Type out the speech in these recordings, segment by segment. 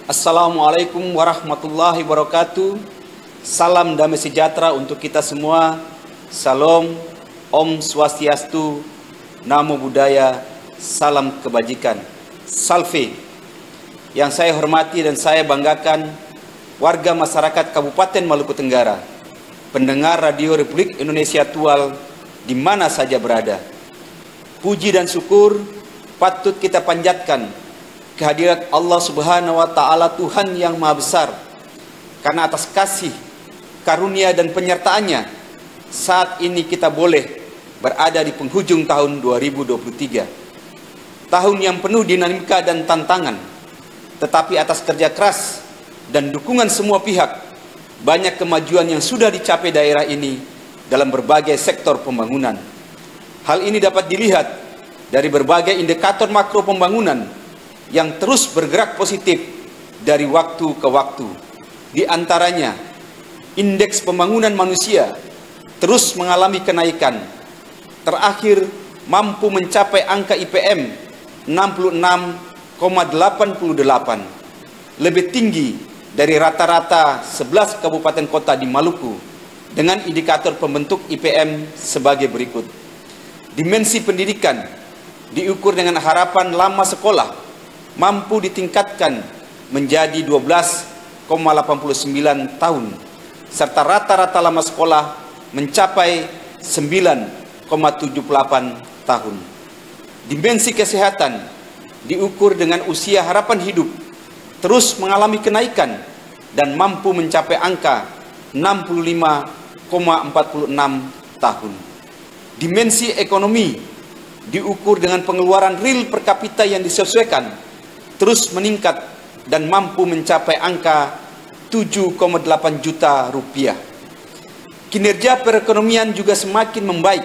Assalamualaikum warahmatullahi wabarakatuh. Salam damai sejahtera untuk kita semua. Salam, Om Swastiastu, Namo Buddhaya, salam kebajikan. Salve. Yang saya hormati dan saya banggakan warga masyarakat Kabupaten Maluku Tenggara, pendengar Radio Republik Indonesia Tual di mana saja berada. Puji dan syukur patut kita panjatkan kehadirat Allah Subhanahu wa Ta'ala, Tuhan yang Maha Besar, karena atas kasih, karunia dan penyertaannya saat ini kita boleh berada di penghujung tahun 2023. Tahun yang penuh dinamika dan tantangan, tetapi atas kerja keras dan dukungan semua pihak, banyak kemajuan yang sudah dicapai daerah ini dalam berbagai sektor pembangunan. Hal ini dapat dilihat dari berbagai indikator makro pembangunan yang terus bergerak positif dari waktu ke waktu. Di antaranya, indeks pembangunan manusia terus mengalami kenaikan. Terakhir mampu mencapai angka IPM 66,88, lebih tinggi dari rata-rata 11 kabupaten kota di Maluku, dengan indikator pembentuk IPM sebagai berikut. Dimensi pendidikan diukur dengan harapan lama sekolah mampu ditingkatkan menjadi 12,89 tahun, serta rata-rata lama sekolah mencapai 9,78 tahun. Dimensi kesehatan diukur dengan usia harapan hidup terus mengalami kenaikan dan mampu mencapai angka 65,46 tahun. Dimensi ekonomi diukur dengan pengeluaran real per kapita yang disesuaikan terus meningkat dan mampu mencapai angka 7,8 juta rupiah. Kinerja perekonomian juga semakin membaik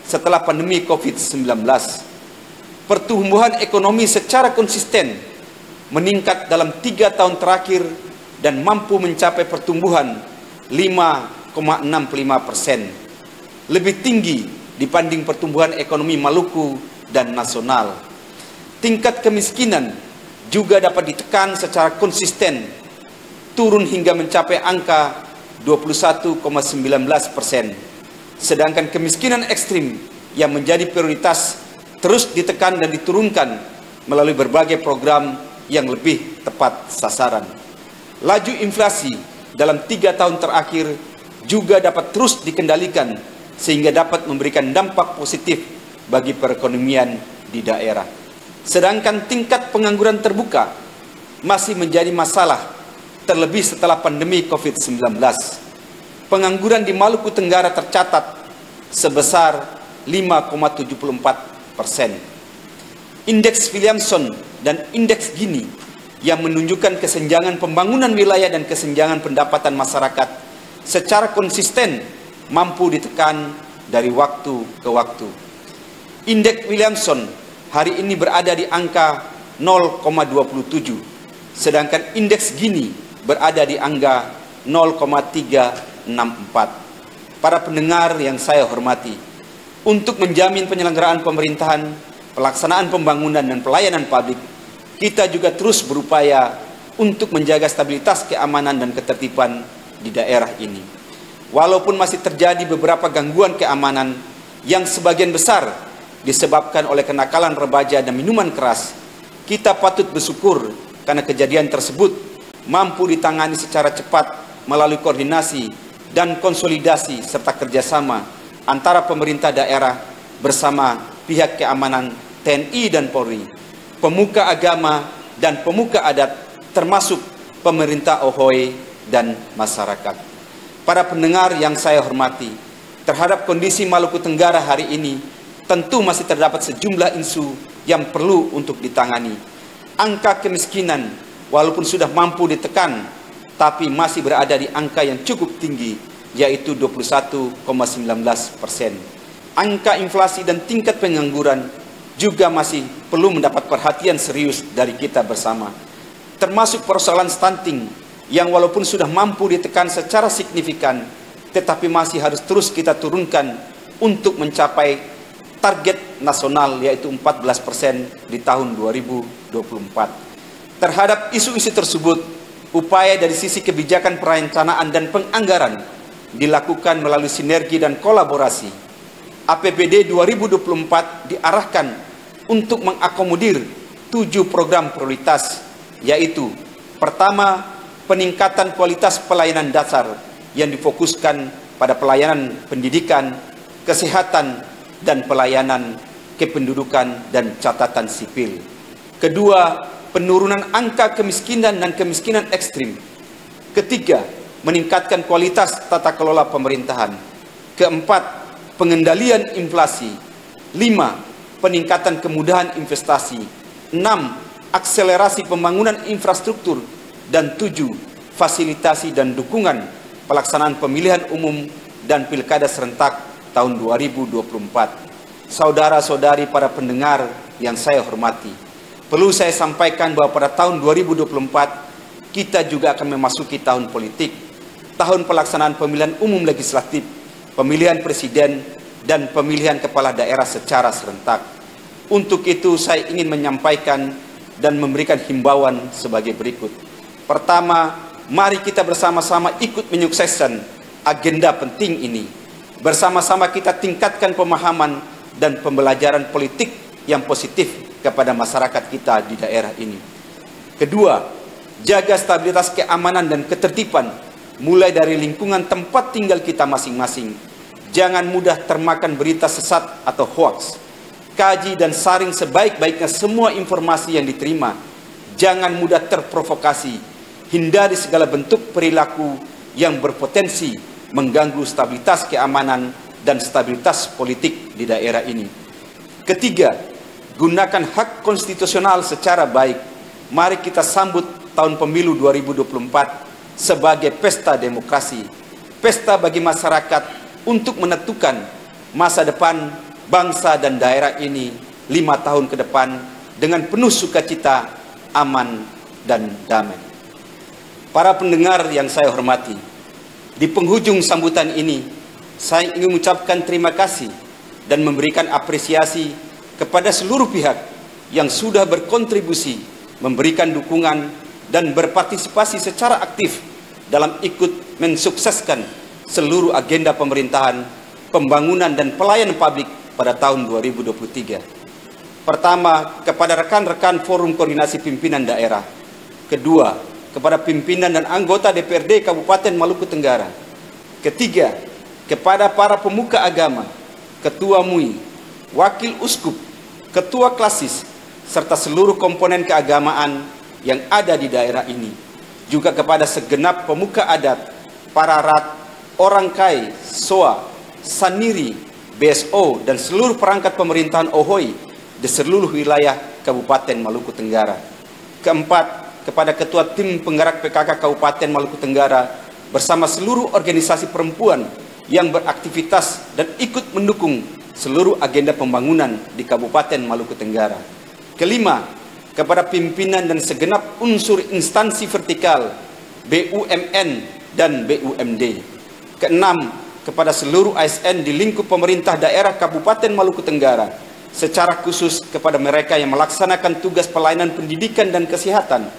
setelah pandemi COVID-19. Pertumbuhan ekonomi secara konsisten meningkat dalam 3 tahun terakhir dan mampu mencapai pertumbuhan 5,65%, lebih tinggi dibanding pertumbuhan ekonomi Maluku dan nasional. Tingkat kemiskinan juga dapat ditekan secara konsisten, turun hingga mencapai angka 21,19%. Sedangkan kemiskinan ekstrim yang menjadi prioritas terus ditekan dan diturunkan melalui berbagai program yang lebih tepat sasaran. Laju inflasi dalam 3 tahun terakhir juga dapat terus dikendalikan sehingga dapat memberikan dampak positif bagi perekonomian di daerah. Sedangkan tingkat pengangguran terbuka masih menjadi masalah, terlebih setelah pandemi COVID-19. Pengangguran di Maluku Tenggara tercatat sebesar 5,74%. Indeks Williamson dan Indeks Gini yang menunjukkan kesenjangan pembangunan wilayah dan kesenjangan pendapatan masyarakat secara konsisten mampu ditekan dari waktu ke waktu. Indeks Williamson hari ini berada di angka 0,27, sedangkan indeks Gini berada di angka 0,364. Para pendengar yang saya hormati, untuk menjamin penyelenggaraan pemerintahan, pelaksanaan pembangunan dan pelayanan publik, kita juga terus berupaya untuk menjaga stabilitas keamanan dan ketertiban di daerah ini. Walaupun masih terjadi beberapa gangguan keamanan yang sebagian besar disebabkan oleh kenakalan remaja dan minuman keras, kita patut bersyukur karena kejadian tersebut mampu ditangani secara cepat melalui koordinasi dan konsolidasi serta kerjasama antara pemerintah daerah bersama pihak keamanan TNI dan Polri, pemuka agama dan pemuka adat, termasuk pemerintah Ohoe dan masyarakat. Para pendengar yang saya hormati, terhadap kondisi Maluku Tenggara hari ini tentu masih terdapat sejumlah isu yang perlu untuk ditangani. Angka kemiskinan walaupun sudah mampu ditekan, tapi masih berada di angka yang cukup tinggi, yaitu 21,19%. Angka inflasi dan tingkat pengangguran juga masih perlu mendapat perhatian serius dari kita bersama. Termasuk persoalan stunting yang walaupun sudah mampu ditekan secara signifikan, tetapi masih harus terus kita turunkan untuk mencapai target nasional, yaitu 14% di tahun 2024. Terhadap isu-isu tersebut, upaya dari sisi kebijakan perencanaan dan penganggaran dilakukan melalui sinergi dan kolaborasi. APBD 2024 diarahkan untuk mengakomodir 7 program prioritas, yaitu pertama, peningkatan kualitas pelayanan dasar yang difokuskan pada pelayanan pendidikan, kesehatan, dan pelayanan kependudukan dan catatan sipil. Kedua, penurunan angka kemiskinan dan kemiskinan ekstrim. Ketiga, meningkatkan kualitas tata kelola pemerintahan. Keempat, pengendalian inflasi. 5, peningkatan kemudahan investasi. 6, akselerasi pembangunan infrastruktur. Dan 7, fasilitasi dan dukungan pelaksanaan pemilihan umum dan pilkada serentak tahun 2024. Saudara-saudari para pendengar yang saya hormati, perlu saya sampaikan bahwa pada tahun 2024 kita juga akan memasuki tahun politik, tahun pelaksanaan pemilihan umum legislatif, pemilihan presiden, dan pemilihan kepala daerah secara serentak. Untuk itu saya ingin menyampaikan dan memberikan himbauan sebagai berikut. Pertama, mari kita bersama-sama ikut menyukseskan agenda penting ini. Bersama-sama kita tingkatkan pemahaman dan pembelajaran politik yang positif kepada masyarakat kita di daerah ini. Kedua, jaga stabilitas keamanan dan ketertiban mulai dari lingkungan tempat tinggal kita masing-masing. Jangan mudah termakan berita sesat atau hoaks. Kaji dan saring sebaik-baiknya semua informasi yang diterima. Jangan mudah terprovokasi. Hindari segala bentuk perilaku yang berpotensi mengganggu stabilitas keamanan dan stabilitas politik di daerah ini. Ketiga, gunakan hak konstitusional secara baik. Mari kita sambut tahun pemilu 2024 sebagai pesta demokrasi. Pesta bagi masyarakat untuk menentukan masa depan bangsa dan daerah ini 5 tahun ke depan dengan penuh sukacita, aman, dan damai. Para pendengar yang saya hormati, di penghujung sambutan ini, saya ingin mengucapkan terima kasih dan memberikan apresiasi kepada seluruh pihak yang sudah berkontribusi, memberikan dukungan, dan berpartisipasi secara aktif dalam ikut mensukseskan seluruh agenda pemerintahan, pembangunan, dan pelayanan publik pada tahun 2023. Pertama, kepada rekan-rekan Forum Koordinasi Pimpinan Daerah. Kedua, kepada pimpinan dan anggota DPRD Kabupaten Maluku Tenggara. Ketiga, kepada para pemuka agama, ketua MUI, wakil uskup, ketua klasis, serta seluruh komponen keagamaan yang ada di daerah ini. Juga kepada segenap pemuka adat, para rat, orang kai, soa, saniri, BSO, dan seluruh perangkat pemerintahan Ohoi di seluruh wilayah Kabupaten Maluku Tenggara. Keempat, kepada ketua tim penggerak PKK Kabupaten Maluku Tenggara bersama seluruh organisasi perempuan yang beraktivitas dan ikut mendukung seluruh agenda pembangunan di Kabupaten Maluku Tenggara. Kelima, kepada pimpinan dan segenap unsur instansi vertikal BUMN dan BUMD. Keenam, kepada seluruh ASN di lingkup pemerintah daerah Kabupaten Maluku Tenggara, secara khusus kepada mereka yang melaksanakan tugas pelayanan pendidikan dan kesehatan,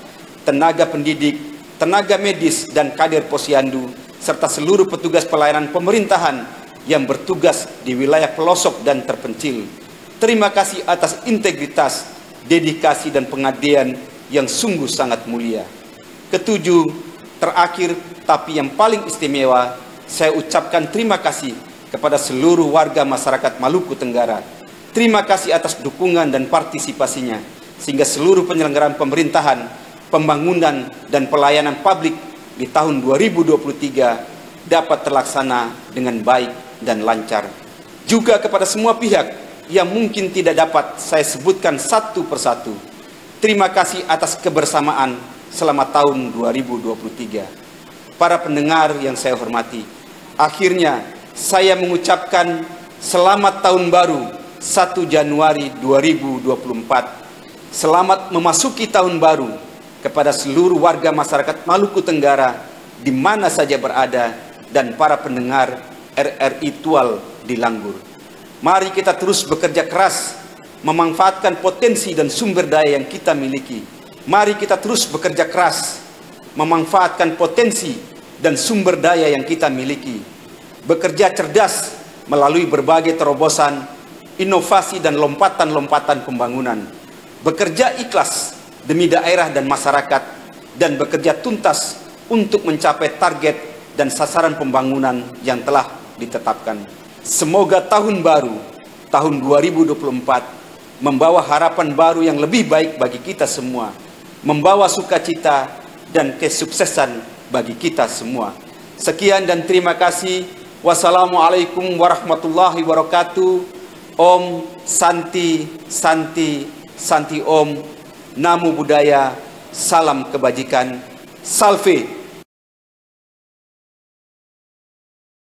tenaga pendidik, tenaga medis, dan kader posyandu, serta seluruh petugas pelayanan pemerintahan yang bertugas di wilayah pelosok dan terpencil. Terima kasih atas integritas, dedikasi, dan pengabdian yang sungguh sangat mulia. Ketujuh, terakhir tapi yang paling istimewa, saya ucapkan terima kasih kepada seluruh warga masyarakat Maluku Tenggara. Terima kasih atas dukungan dan partisipasinya, sehingga seluruh penyelenggaraan pemerintahan, pembangunan, dan pelayanan publik di tahun 2023 dapat terlaksana dengan baik dan lancar. Juga kepada semua pihak yang mungkin tidak dapat saya sebutkan satu persatu, terima kasih atas kebersamaan selama tahun 2023. Para pendengar yang saya hormati, akhirnya saya mengucapkan selamat tahun baru 1 Januari 2024. Selamat memasuki tahun baru kepada seluruh warga masyarakat Maluku Tenggara di mana saja berada dan para pendengar RRI Tual di Langgur. Mari kita terus bekerja keras memanfaatkan potensi dan sumber daya yang kita miliki. Mari kita terus bekerja keras, memanfaatkan potensi dan sumber daya yang kita miliki. Bekerja cerdas melalui berbagai terobosan, inovasi dan lompatan-lompatan pembangunan. Bekerja ikhlas demi daerah dan masyarakat, dan bekerja tuntas untuk mencapai target dan sasaran pembangunan yang telah ditetapkan. Semoga tahun baru, tahun 2024, membawa harapan baru yang lebih baik bagi kita semua, membawa sukacita dan kesuksesan bagi kita semua. Sekian dan terima kasih. Wassalamualaikum warahmatullahi wabarakatuh. Om Santi Santi Santi Om. Namo Buddhaya. Salam kebajikan. Salve.